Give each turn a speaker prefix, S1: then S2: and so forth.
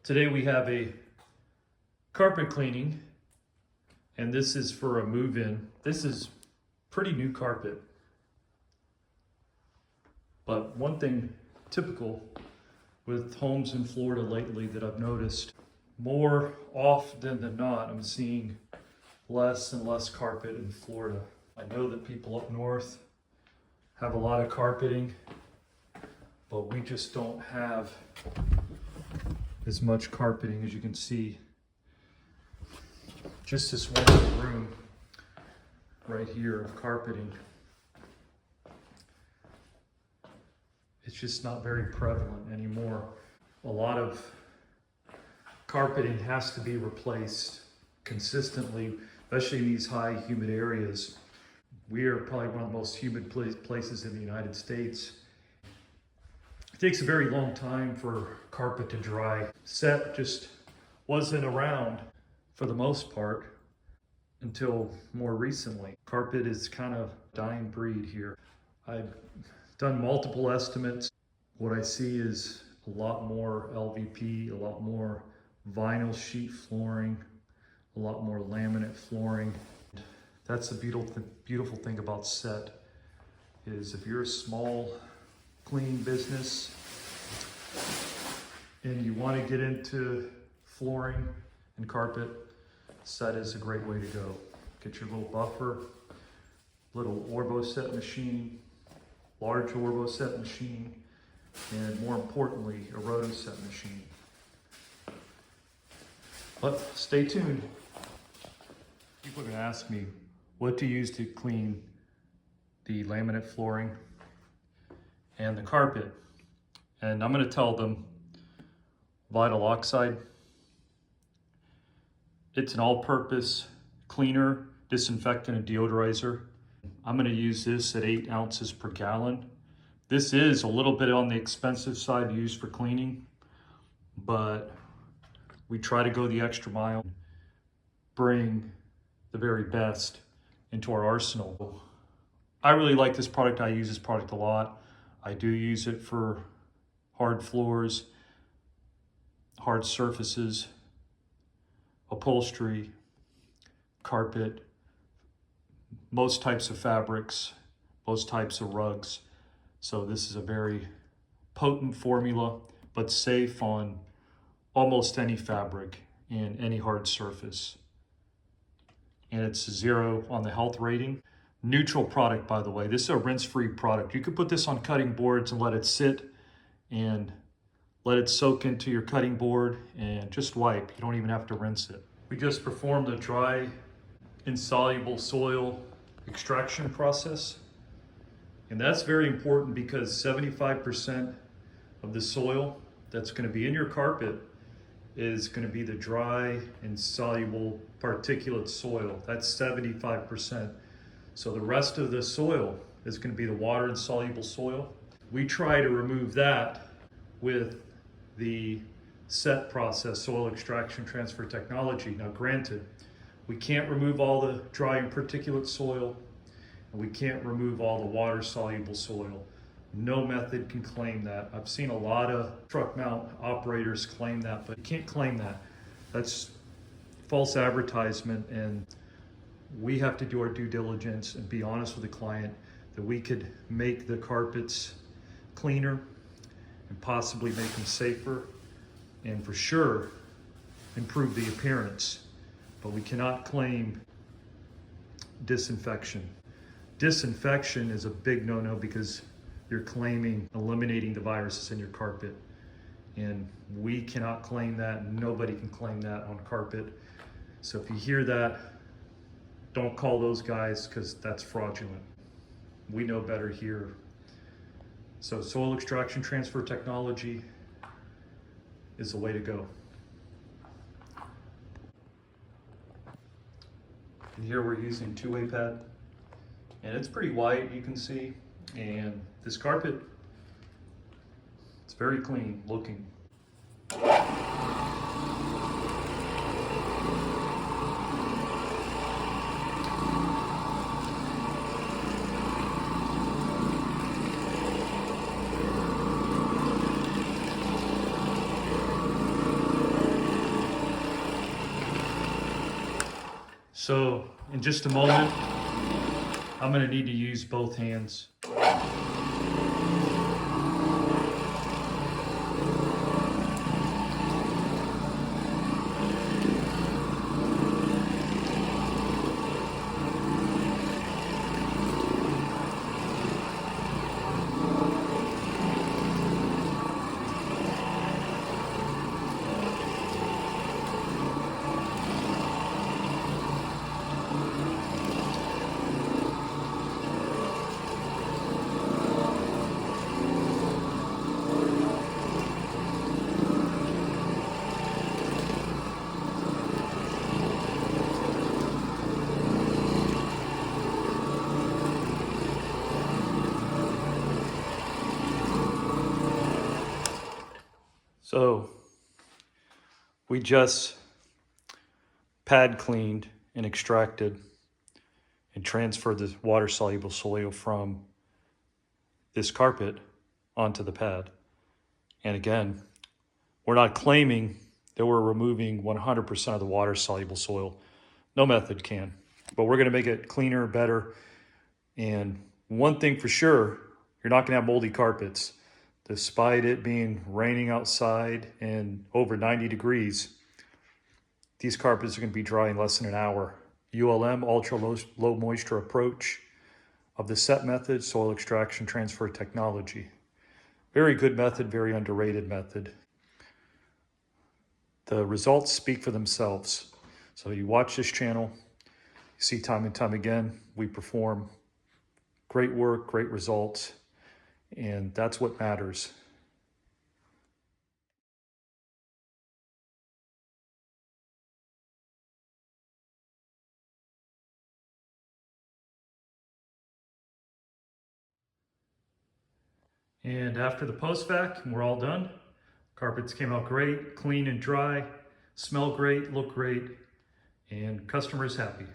S1: Today we have a carpet cleaning, and this is for a move-in. This is pretty new carpet. But one thing typical with homes in Florida lately that I've noticed, more often than not, I'm seeing less and less carpet in Florida. I know that people up north have a lot of carpeting, but we just don't have as much carpeting. As you can see, just this one room right here of carpeting, it's just not very prevalent anymore. A lot of carpeting has to be replaced consistently, especially in these high humid areas. We are probably one of the most humid places in the United States. It takes a very long time for carpet to dry. SETT just wasn't around for the most part until more recently. Carpet is kind of a dying breed here. I've done multiple estimates. What I see is a lot more LVP, a lot more vinyl sheet flooring, a lot more laminate flooring. That's the beautiful thing about SETT, is if you're a small cleaning business and you want to get into flooring and carpet, SETT is a great way to go. Get your little buffer, little Orbo set machine, large Orbo set machine, and more importantly, a Roto set machine. But stay tuned. People are going to ask me what to use to clean the laminate flooring and the carpet. And I'm going to tell them vinyl oxide. It's an all-purpose cleaner, disinfectant, and deodorizer. I'm going to use this at 8 ounces per gallon. This is a little bit on the expensive side to use for cleaning, but we try to go the extra mile, bring the very best into our arsenal. I really like this product. I use this product a lot. I do use it for hard floors, hard surfaces, upholstery, carpet, most types of fabrics, most types of rugs. So this is a very potent formula, but safe on almost any fabric and any hard surface. And it's 0 on the health rating. Neutral product, by the way. This is a rinse-free product. You could put this on cutting boards and let it sit and let it soak into your cutting board and just wipe. You don't even have to rinse it. We just performed a dry insoluble soil extraction process. And that's very important because 75% of the soil that's going to be in your carpet is going to be the dry, insoluble, particulate soil. That's 75%. So the rest of the soil is going to be the water insoluble soil. We try to remove that with the SETT process, soil extraction transfer technology. Now granted, we can't remove all the dry and particulate soil, and we can't remove all the water soluble soil. No method can claim that. I've seen a lot of truck mount operators claim that, but you can't claim that. That's false advertisement, and we have to do our due diligence and be honest with the client that we could make the carpets cleaner and possibly make them safer and for sure improve the appearance. But we cannot claim disinfection. Disinfection is a big no-no because you're claiming eliminating the viruses in your carpet. And we cannot claim that. Nobody can claim that on carpet. So if you hear that, don't call those guys because that's fraudulent. We know better here. So soil extraction transfer technology is the way to go. And here we're using two-way pad. And it's pretty white, you can see. And this carpet, it's very clean looking. So in just a moment, I'm going to need to use both hands. So we just pad cleaned and extracted and transferred the water soluble soil from this carpet onto the pad. And again, we're not claiming that we're removing 100% of the water soluble soil. No method can, but we're gonna make it cleaner, better. And one thing for sure, you're not gonna have moldy carpets. Despite it being raining outside and over 90 degrees, these carpets are going to be dry in less than an hour. ULM, ultra low moisture approach of the SETT method, soil extraction transfer technology. Very good method, very underrated method. The results speak for themselves. So you watch this channel, you see time and time again, we perform great work, great results, and that's what matters. And after the post-vac, we're all done. Carpets came out great, clean and dry, smell great, look great, and customers happy.